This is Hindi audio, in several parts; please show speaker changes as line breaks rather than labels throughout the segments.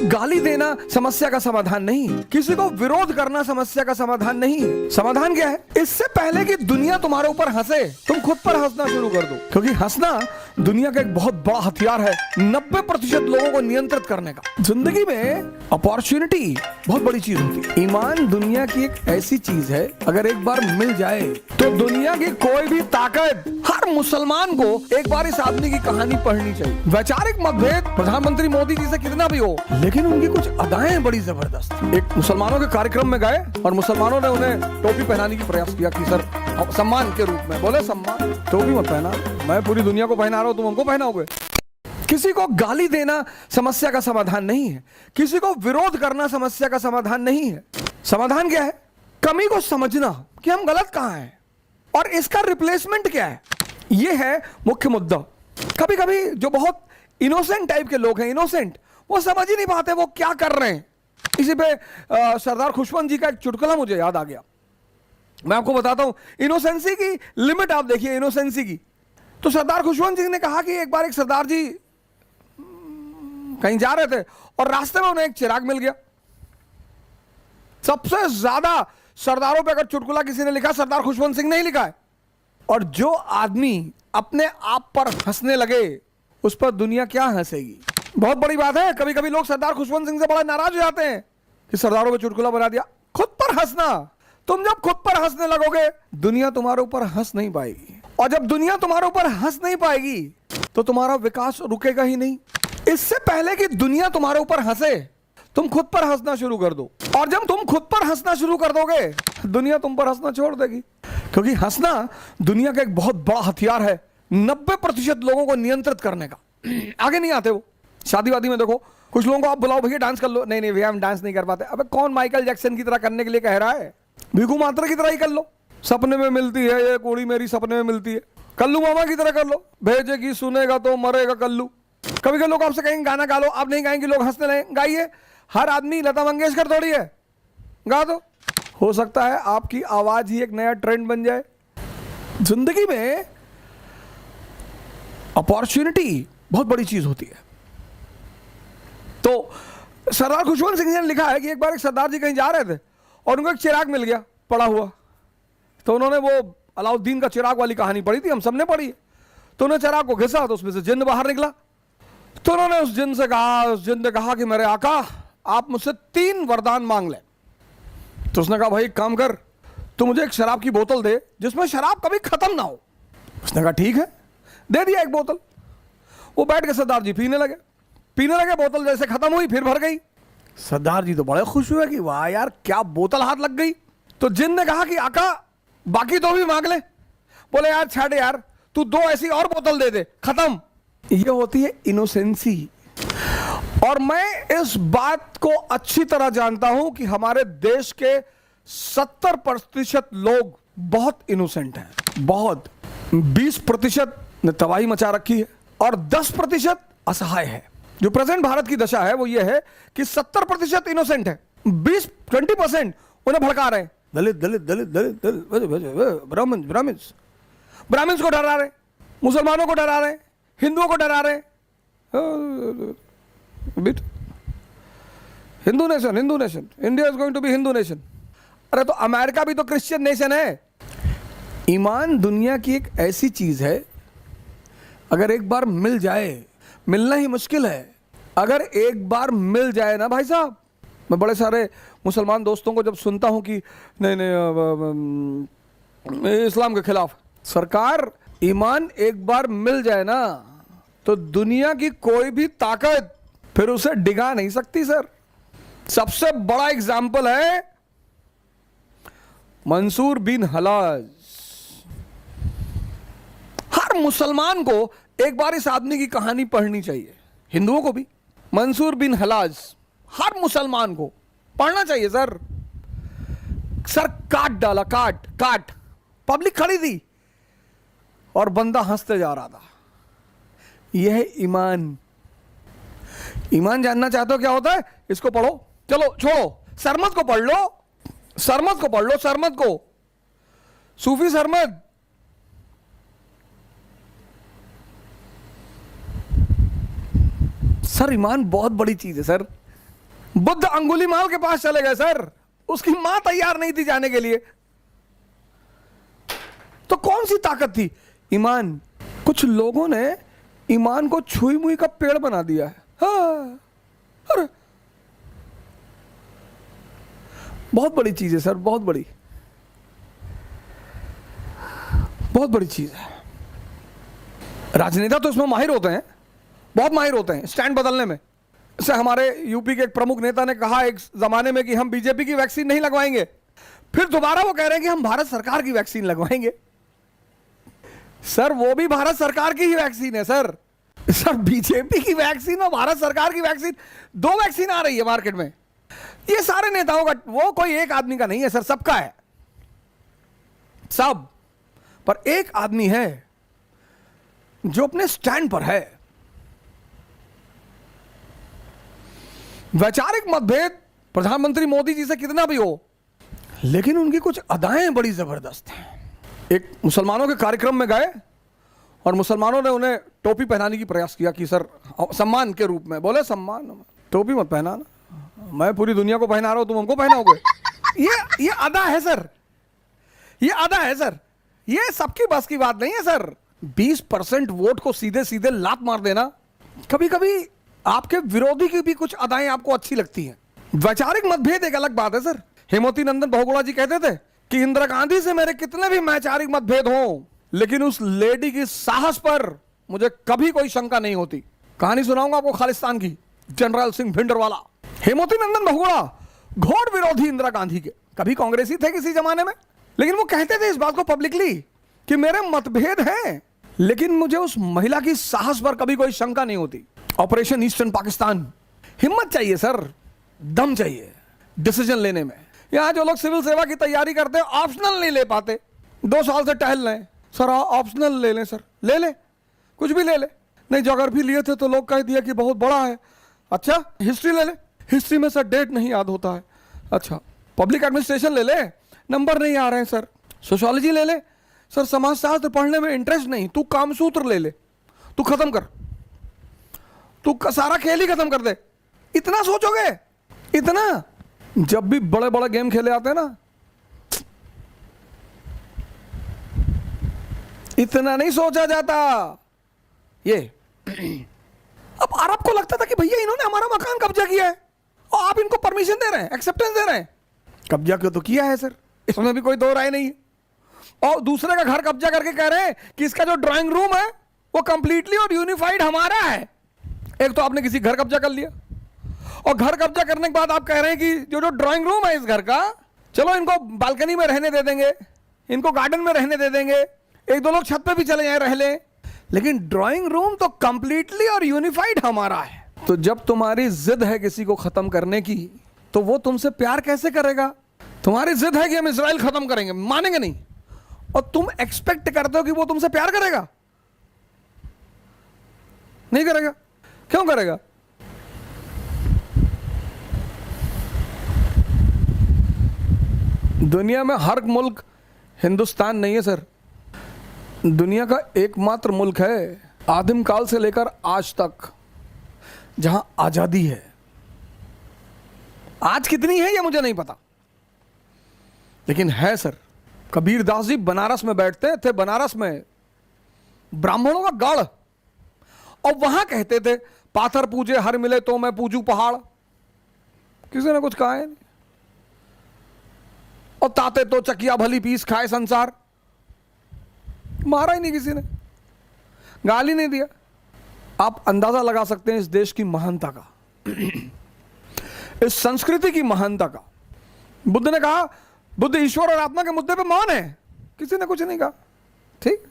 गाली देना समस्या का समाधान नहीं है, किसी को विरोध करना समस्या का समाधान नहीं है। समाधान क्या है? इससे पहले कि दुनिया तुम्हारे ऊपर हंसे, तुम खुद पर हंसना शुरू कर दो, क्योंकि हंसना दुनिया का एक बहुत बड़ा हथियार है 90% लोगों को नियंत्रित करने का। जिंदगी में अपॉर्चुनिटी बहुत बड़ी चीज होती है। ईमान दुनिया की एक ऐसी चीज है, अगर एक बार मिल जाए तो दुनिया की कोई भी ताकत, हर मुसलमान को एक बार इस आदमी की कहानी पढ़नी चाहिए। वैचारिक मतभेद प्रधानमंत्री मोदी जी से कितना भी हो, लेकिन उनकी कुछ अदाएं बड़ी जबरदस्त। एक मुसलमानों के कार्यक्रम में गए और मुसलमानों ने उन्हें टोपी पहनाने की प्रयास किया कि सर सम्मान के रूप में। बोले सम्मान? टोपी मत पहना, मैं पूरी दुनिया को पहना रहा हूं, तुम हमको पहनाओगे? किसी को गाली देना समस्या का समाधान नहीं है, किसी को विरोध करना समस्या का समाधान नहीं है। समाधान क्या है? कमी को समझना कि हम गलत कहां हैं और इसका रिप्लेसमेंट क्या है, यह है मुख्य मुद्दा। कभी कभी जो बहुत इनोसेंट टाइप के लोग हैं, इनोसेंट, वो समझ ही नहीं पाते वो क्या कर रहे हैं। इसी पे सरदार खुशवंत जी का एक चुटकुला मुझे याद आ गया, मैं आपको बताता हूं। इनोसेंसी की लिमिट आप देखिए, इनोसेंसी की। तो सरदार खुशवंत जी ने कहा कि एक बार एक सरदार जी कहीं जा रहे थे और रास्ते में उन्हें एक चिराग मिल गया। सबसे ज्यादा सरदारों पे अगर चुटकुला किसी ने लिखा, सरदार खुशवंत सिंह ने ही लिखा है। और जो आदमी अपने आप पर हंसने लगे, उस पर दुनिया क्या हंसेगी। बहुत बड़ी बात है। कभी कभी लोग सरदार खुशवंत सिंह से बड़ा नाराज हो जाते हैं कि सरदारों पे चुटकुला बना दिया। खुद पर हंसना, तुम जब खुद पर हंसने लगोगे, दुनिया तुम्हारे ऊपर हंस नहीं पाएगी। और जब दुनिया तुम्हारे ऊपर हंस नहीं पाएगी तो तुम्हारा विकास रुकेगा ही नहीं। इससे पहले कि दुनिया तुम्हारे ऊपर हंसे, तुम खुद पर हंसना शुरू कर दो। और जब तुम खुद पर हंसना शुरू कर दोगे, दुनिया तुम पर हंसना छोड़ देगी। क्योंकि हंसना दुनिया का एक बहुत बड़ा हथियार है 90% लोगों को नियंत्रित करने का। आगे नहीं आते वो। शादी वादी में देखो, कुछ लोगों को आप बुलाओ, भैया डांस कर लो, नहीं नहीं भैया हम डांस नहीं कर पाते। अबे कौन माइकल जैक्सन की तरह करने के लिए कह रहा है? भिखू मात्रा की तरह ही कर लो। सपने में मिलती है ये कुड़ी मेरी, सपने में मिलती है। कल्लू मामा की तरह कर लो, भेजेगी सुनेगा तो मरेगा कल्लू। कभी कभी लोग आपसे कहेंगे गाना गा लो, आप नहीं गाएंगे, लोग हंसने लगेंगे। गाइए, हर आदमी लता मंगेशकर थोड़ी है, गा दो। हो सकता है आपकी आवाज ही एक नया ट्रेंड बन जाए। जिंदगी में अपॉर्चुनिटी बहुत बड़ी चीज होती है। तो सरदार खुशवंत सिंह ने लिखा है कि एक बार एक सरदार जी कहीं जा रहे थे और उनको एक चिराग मिल गया पड़ा हुआ। तो उन्होंने वो अलाउद्दीन का चिराग वाली कहानी पढ़ी थी, हम सबने पढ़ी है। तो उन्होंने चिराग को घिसा तो उसमें से जिन्न बाहर निकला। तो उन्होंने उस जिन्न से कहा, उस जिन्न ने कहा कि मेरे आका आप मुझसे 3 वरदान मांग ले। तो उसने कहा भाई एक काम कर, तू मुझे एक शराब की बोतल दे जिसमें शराब कभी खत्म ना हो। उसने कहा ठीक है, दे दिया एक बोतल। वो बैठ के सरदार जी पीने लगे। बोतल जैसे खत्म हुई फिर भर गई। सरदार जी तो बड़े खुश हुए कि वाह यार क्या बोतल हाथ लग गई। तो जिन्न ने कहा कि आका बाकी 2 भी मांग ले। बोले यार छाड़ यार, तू 2 ऐसी और बोतल दे दे, खत्म। ये होती है इनोसेंसी। और मैं इस बात को अच्छी तरह जानता हूं कि हमारे देश के 70% लोग बहुत इनोसेंट हैं, बहुत। 20% ने तबाही मचा रखी है और 10% असहाय है। जो प्रेजेंट भारत की दशा है वो ये है कि 70% इनोसेंट है, 20% उन्हें भड़का रहे हैं। दलित दलित दलित दलित दलित, ब्राह्मण्स को डरा रहे, मुसलमानों को डरा रहे, हिंदुओं को डरा रहे। Hindu nation, India is going to be Hindu nation. अरे तो अमेरिका भी तो क्रिश्चियन नेशन है। ईमान दुनिया की एक ऐसी चीज है, अगर एक बार मिल जाए, मिलना ही मुश्किल है, अगर एक बार मिल जाए ना भाई साहब। मैं बड़े सारे मुसलमान दोस्तों को जब सुनता हूं कि नहीं इस्लाम के खिलाफ, सरकार ईमान एक बार मिल जाए ना तो दुनिया की कोई भी ताकत फिर उसे डिगा नहीं सकती सर। सबसे बड़ा एग्जाम्पल है मंसूर बिन हलाज। हर मुसलमान को एक बार इस आदमी की कहानी पढ़नी चाहिए, हिंदुओं को भी। मंसूर बिन हलाज, हर मुसलमान को पढ़ना चाहिए सर। सर काट डाला, काट। पब्लिक खड़ी थी और बंदा हंसते जा रहा था। यह है ईमान। ईमान जानना चाहते हो क्या होता है? इसको पढ़ो। चलो छोड़ो, सरमद को पढ़ लो, सरमद को, सूफी सरमद। सर ईमान बहुत बड़ी चीज है सर। बुद्ध अंगुलीमाल के पास चले गए सर, उसकी मां तैयार नहीं थी जाने के लिए। तो कौन सी ताकत थी? ईमान। कुछ लोगों ने ईमान को छुई मुई का पेड़ बना दिया है। हाँ, अरे बहुत बड़ी चीज है सर, बहुत बड़ी चीज है। राजनेता तो इसमें माहिर होते हैं, बहुत माहिर होते हैं स्टैंड बदलने में। जैसे हमारे यूपी के एक प्रमुख नेता ने कहा एक जमाने में कि हम बीजेपी की वैक्सीन नहीं लगवाएंगे, फिर दोबारा वो कह रहे हैं कि हम भारत सरकार की वैक्सीन लगवाएंगे। सर वो भी भारत सरकार की ही वैक्सीन है सर। सर बीजेपी की वैक्सीन और भारत सरकार की वैक्सीन, दो वैक्सीन आ रही है मार्केट में। ये सारे नेताओं का, वो कोई एक आदमी का नहीं है सर, सबका है, सब। पर एक आदमी है जो अपने स्टैंड पर है। वैचारिक मतभेद प्रधानमंत्री मोदी जी से कितना भी हो, लेकिन उनकी कुछ अदाएं बड़ी जबरदस्त हैं। एक मुसलमानों के कार्यक्रम में गए और मुसलमानों ने उन्हें टोपी पहनाने की प्रयास किया कि सर सम्मान के रूप में। बोले सम्मान, टोपी मत पहनाना, मैं पूरी दुनिया को पहना रहा हूं, तुम हमको पहनाओगे। ये अदा है सर, ये अदा है सर, ये सबकी बस की बात नहीं है सर। 20% वोट को सीधे सीधे लात मार देना, कभी कभी आपके विरोधी की भी कुछ अदाएं आपको अच्छी लगती हैं। वैचारिक मतभेद एक अलग बात है सर। हेमवती नंदन बहुगुणा जी कहते थे कि इंदिरा गांधी से मेरे कितने भी वैचारिक मतभेद हों, लेकिन उस लेडी की साहस पर मुझे कभी कोई शंका नहीं होती। कहानी सुनाऊंगा आपको खालिस्तान की, जनरल सिंह भिंडरवाला। हेमवती नंदन बहुगुणा घोर विरोधी इंदिरा गांधी के, कभी कांग्रेसी थे किसी जमाने में, लेकिन वो कहते थे इस बात को पब्लिकली कि मेरे मतभेद हैं, लेकिन मुझे उस महिला की साहस पर कभी कोई शंका नहीं होती। ऑपरेशन ईस्टर्न पाकिस्तान, हिम्मत चाहिए सर, दम चाहिए डिसीजन लेने में। यहां जो लोग सिविल सेवा की तैयारी करते हैं ऑप्शनल नहीं ले पाते, 2 साल से टहल रहे हैं सर, ऑप्शनल ले लें सर, ले ले, कुछ भी ले ले। नहीं ज्योग्राफी लिए थे तो लोग कह दिया कि बहुत बड़ा है। अच्छा हिस्ट्री ले ले, हिस्ट्री में सर डेट नहीं याद होता है। अच्छा पब्लिक एडमिनिस्ट्रेशन ले ले, नंबर नहीं आ रहे हैं सर। सोशियोलॉजी ले ले सर, समाजशास्त्र पढ़ने में इंटरेस्ट नहीं, तू कामसूत्र ले ले, तू खत्म कर, तू सारा खेल ही खत्म कर दे। इतना सोचोगे? इतना? जब भी बड़े बड़े गेम खेले आते हैं ना, इतना नहीं सोचा जाता। ये अब अरब को लगता था कि भैया इन्होंने हमारा मकान कब्जा किया है और आप इनको परमिशन दे रहे हैं, एक्सेप्टेंस दे रहे हैं। कब्जा क्यों तो किया है सर, इसमें भी कोई दो राय नहीं है। और दूसरे का घर कब्जा करके कह रहे हैं कि इसका जो ड्राइंग रूम है वो कंप्लीटली और यूनिफाइड हमारा है। एक तो आपने किसी घर कब्जा कर लिया, और घर कब्जा करने के बाद आप कह रहे हैं कि जो ड्राइंग रूम है इस घर का, चलो इनको बालकनी में रहने दे देंगे, इनको गार्डन में रहने दे देंगे, एक दो लोग छत पे भी चले जाए रह लें, लेकिन ड्राइंग रूम तो कंप्लीटली और यूनिफाइड हमारा है। तो जब तुम्हारी जिद है किसी को खत्म करने की, तो वो तुमसे प्यार कैसे करेगा? तुम्हारी जिद है कि हम इजराइल खत्म करेंगे, मानेंगे नहीं, और तुम एक्सपेक्ट करते हो कि वो तुमसे प्यार करेगा? नहीं करेगा। क्यों करेगा? दुनिया में हर मुल्क हिंदुस्तान नहीं है सर। दुनिया का एकमात्र मुल्क है आदिम काल से लेकर आज तक जहां आजादी है। आज कितनी है ये मुझे नहीं पता, लेकिन है सर। कबीर दास जी बनारस में बैठते थे, बनारस में ब्राह्मणों का गढ़, और वहां कहते थे पाथर पूजे हर मिले तो मैं पूजू पहाड़। किसी ने कुछ कहा है नहीं। और ताते तो चकिया भली पीस खाए संसार, मारा ही नहीं किसी ने, गाली नहीं दिया। आप अंदाजा लगा सकते हैं इस देश की महानता का, इस संस्कृति की महानता का। बुद्ध ने कहा, बुद्ध ईश्वर और आत्मा के मुद्दे पे मौन है, किसी ने कुछ नहीं कहा। ठीक,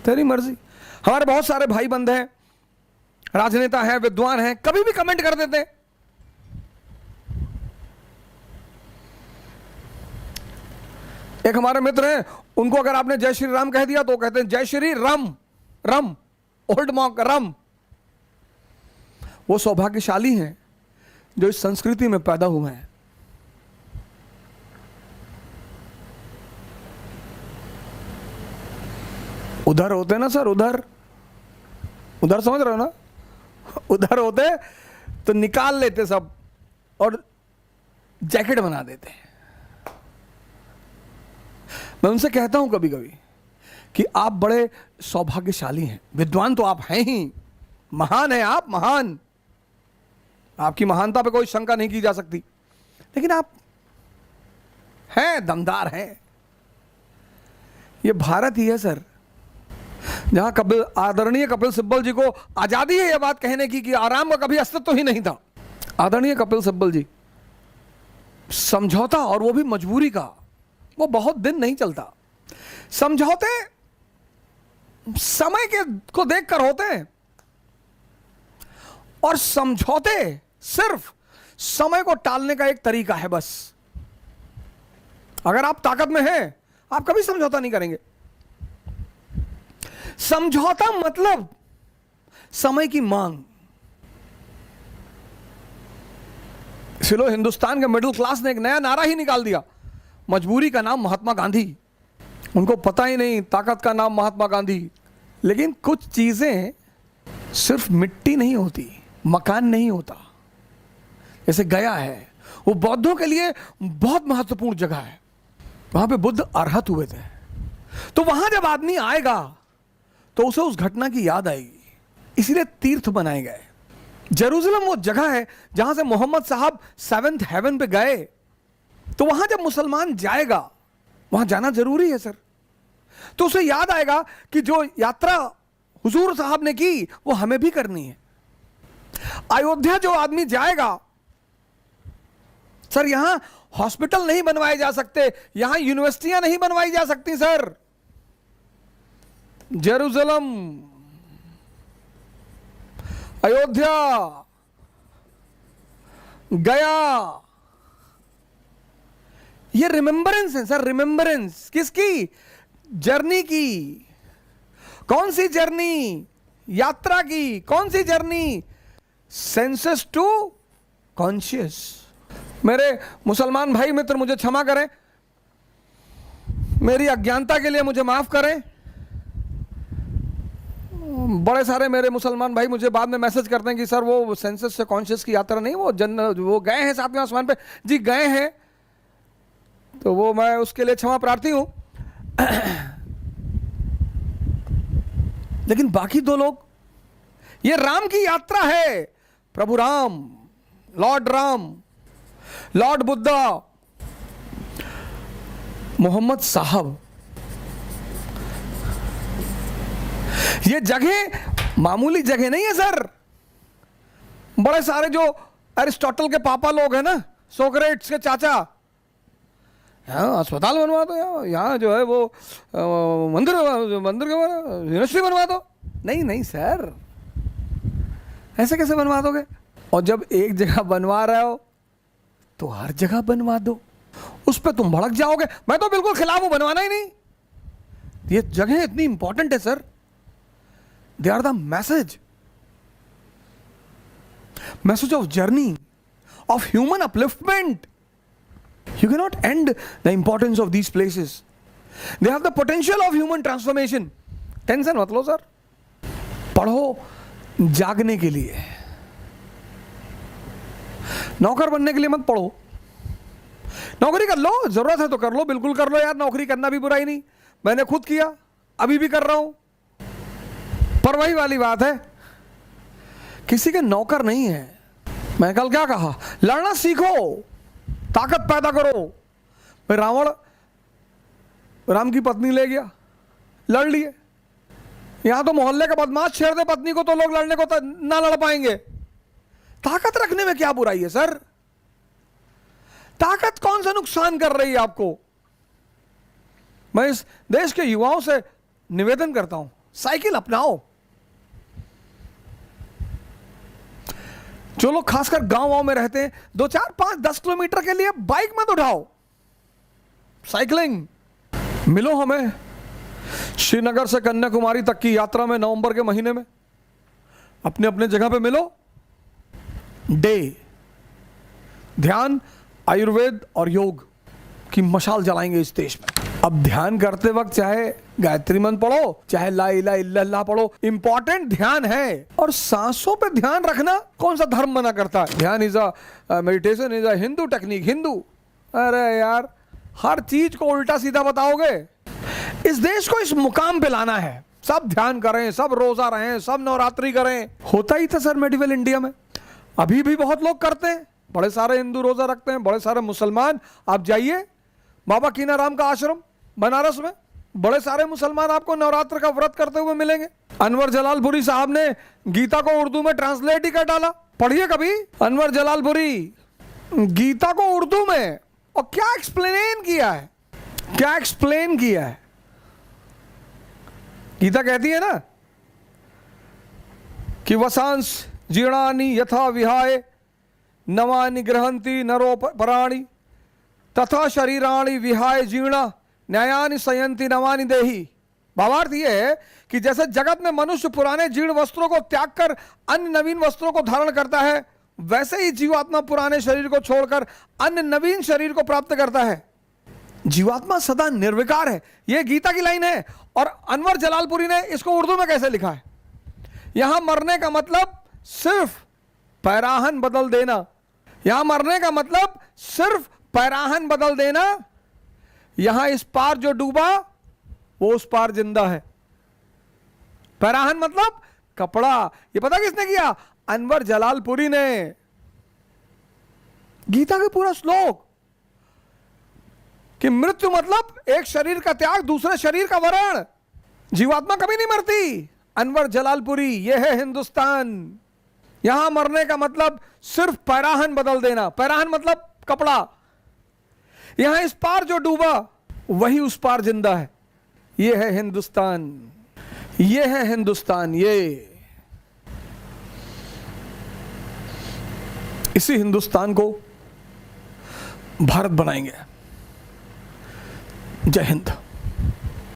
तेरी मर्जी। हमारे बहुत सारे भाई बंद हैं, राजनेता हैं, विद्वान हैं, कभी भी कमेंट कर देते हैं। एक हमारे मित्र हैं, उनको अगर आपने जय श्री राम कह दिया तो कहते हैं जय श्री राम, रम, ओल्ड मॉन्क रम। वो सौभाग्यशाली हैं जो इस संस्कृति में पैदा हुए हैं। उधर होते ना सर, उधर समझ रहे हो ना, उधर होते तो निकाल लेते सब और जैकेट बना देते। मैं उनसे कहता हूं कभी कभी कि आप बड़े सौभाग्यशाली हैं, विद्वान तो आप हैं ही, महान हैं आप, महान, आपकी महानता पे कोई शंका नहीं की जा सकती, लेकिन आप हैं, दमदार हैं। ये भारत ही है सर, जहां आदरणीय कपिल सिब्बल जी को आजादी है यह बात कहने की कि आराम का कभी अस्तित्व ही नहीं था। आदरणीय कपिल सिब्बल जी, समझौता, और वो भी मजबूरी का, वो बहुत दिन नहीं चलता। समझौते समय के को देखकर होते हैं, और समझौते सिर्फ समय को टालने का एक तरीका है बस। अगर आप ताकत में हैं, आप कभी समझौता नहीं करेंगे। समझौता मतलब समय की मांग। इसलिए हिंदुस्तान के मिडिल क्लास ने एक नया नारा ही निकाल दिया, मजबूरी का नाम महात्मा गांधी। उनको पता ही नहीं ताकत का नाम महात्मा गांधी। लेकिन कुछ चीजें सिर्फ मिट्टी नहीं होती, मकान नहीं होता। जैसे गया है, वो बौद्धों के लिए बहुत महत्वपूर्ण जगह है, वहां पे बुद्ध अरहत हुए थे। तो वहां जब आदमी आएगा तो उसे उस घटना की याद आएगी, इसीलिए तीर्थ बनाए गए। जेरूसलम वो जगह है जहां से मोहम्मद साहब 7th हेवन पे गए, तो वहां जब मुसलमान जाएगा, वहां जाना जरूरी है सर। तो उसे याद आएगा कि जो यात्रा हुजूर साहब ने की वो हमें भी करनी है। अयोध्या जो आदमी जाएगा, सर यहां हॉस्पिटल नहीं बनवाए जा सकते, यहां यूनिवर्सिटियां नहीं बनवाई जा सकती सर। जेरूसलम, अयोध्या, गया, ये रिमेंबरेंस है सर। रिमेंबरेंस किसकी? जर्नी की। कौन सी जर्नी? यात्रा की। कौन सी जर्नी? Senses to conscious. मेरे मुसलमान भाई मित्र मुझे क्षमा करें, मेरी अज्ञानता के लिए मुझे माफ करें। बड़े सारे मेरे मुसलमान भाई मुझे बाद में मैसेज करते हैं कि सर वो सेंसेस से कॉन्शियस की यात्रा नहीं, वो गए हैं 7वें आसमान पे। जी गए हैं, तो वो मैं उसके लिए क्षमा प्रार्थी हूं। लेकिन बाकी दो लोग, ये राम की यात्रा है। प्रभु राम, लॉर्ड राम, लॉर्ड बुद्धा, मोहम्मद साहब। ये जगह मामूली जगह नहीं है सर। बड़े सारे जो अरिस्टोटल के पापा लोग हैं ना, सोक्रेट्स के चाचा, यहाँ अस्पताल बनवा दो, यहाँ जो है वो मंदिर के यूनिवर्सिटी बनवा दो। नहीं नहीं सर, ऐसे कैसे बनवा दोगे? और जब एक जगह बनवा रहे हो तो हर जगह बनवा दो, उस पर तुम भड़क जाओगे। मैं तो बिल्कुल खिलाफ हूं, बनवाना ही नहीं। ये जगह इतनी इंपॉर्टेंट है sir, they are the message of journey, of human upliftment. You cannot end the importance of these places. They have the potential of human transformation. Tension मत लो सर, पढ़ो जागने के लिए, नौकर बनने के लिए मत पढ़ो। नौकरी कर लो, जरूरत है तो कर लो, बिल्कुल कर लो यार, नौकरी करना भी बुराई नहीं। मैंने खुद किया, अभी भी कर रहा हूं। पर वही वाली बात है, किसी के नौकर नहीं है। मैं कल क्या कहा, लड़ना सीखो, ताकत पैदा करो। भाई रावण राम की पत्नी ले गया, लड़ लिए। यहां तो मोहल्ले का बदमाश छेड़ दे पत्नी को तो लोग लड़ने को ना लड़ पाएंगे। ताकत रखने में क्या बुराई है सर? ताकत कौन सा नुकसान कर रही है आपको? मैं इस देश के युवाओं से निवेदन करता हूं, साइकिल अपनाओ। जो लोग खासकर गांव में रहते हैं, 2, 4, 5, 10 किलोमीटर के लिए बाइक मत उठाओ, साइकिलिंग। मिलो हमें श्रीनगर से कन्याकुमारी तक की यात्रा में नवंबर के महीने में, अपने अपने जगह पे मिलो। डे ध्यान, आयुर्वेद और योग की मशाल जलाएंगे इस देश में। अब ध्यान करते वक्त चाहे गायत्री मंत्र पढ़ो, चाहे ला इलाहा इल्लल्लाह पढ़ो, इंपॉर्टेंट ध्यान है। और सांसों पे ध्यान रखना कौन सा धर्म मना करता है? ध्यान is a meditation is a Hindu technique. Hindu, अरे यार हर चीज को उल्टा सीधा बताओगे। इस देश को इस मुकाम पे लाना है, सब ध्यान करें, सब रोजा रहें, सब नवरात्रि करें। होता ही था सर मेडिवल इंडिया में, अभी भी बहुत लोग करते हैं। बड़े सारे हिंदू रोजा रखते हैं, बड़े सारे मुसलमान। आप जाइए बाबा कीनाराम का आश्रम बनारस में, बड़े सारे मुसलमान आपको नवरात्र का व्रत करते हुए मिलेंगे। अनवर जलालपुरी साहब ने गीता को उर्दू में ट्रांसलेट ही कर डाला, पढ़िए कभी अनवर जलालपुरी गीता को उर्दू में, और क्या एक्सप्लेन किया है, क्या एक्सप्लेन किया है। गीता कहती है ना कि वसांस जीर्णानि यथा विहाय नवानि गृहंति नरो पराणि तथा शरीराणि विहाय जीर्णा न्यायानि संयंति नवानि देहि। भावार्थ ये है कि जैसे जगत में मनुष्य पुराने जीर्ण वस्त्रों को त्याग कर अन्य नवीन वस्त्रों को धारण करता है, वैसे ही जीवात्मा पुराने शरीर को छोड़कर अन्य नवीन शरीर को प्राप्त करता है। जीवात्मा सदा निर्विकार है, यह गीता की लाइन है। और अनवर जलालपुरी ने इसको उर्दू में कैसे लिखा है? यहां मरने का मतलब सिर्फ पैराहन बदल देना, यहां मरने का मतलब सिर्फ पैराहन बदल देना। यहां इस पार जो डूबा वो उस पार जिंदा है। पैराहन मतलब कपड़ा। ये पता किसने किया? अनवर जलालपुरी ने। गीता के पूरा श्लोक कि मृत्यु मतलब एक शरीर का त्याग, दूसरे शरीर का वरण। जीवात्मा कभी नहीं मरती। अनवर जलालपुरी, यह है हिंदुस्तान। यहां मरने का मतलब सिर्फ पैराहन बदल देना। पैराहन मतलब कपड़ा। यहां इस पार जो डूबा वही उस पार जिंदा है। यह है हिंदुस्तान, यह है हिंदुस्तान। ये इसी हिंदुस्तान को भारत बनाएंगे। जय हिंद।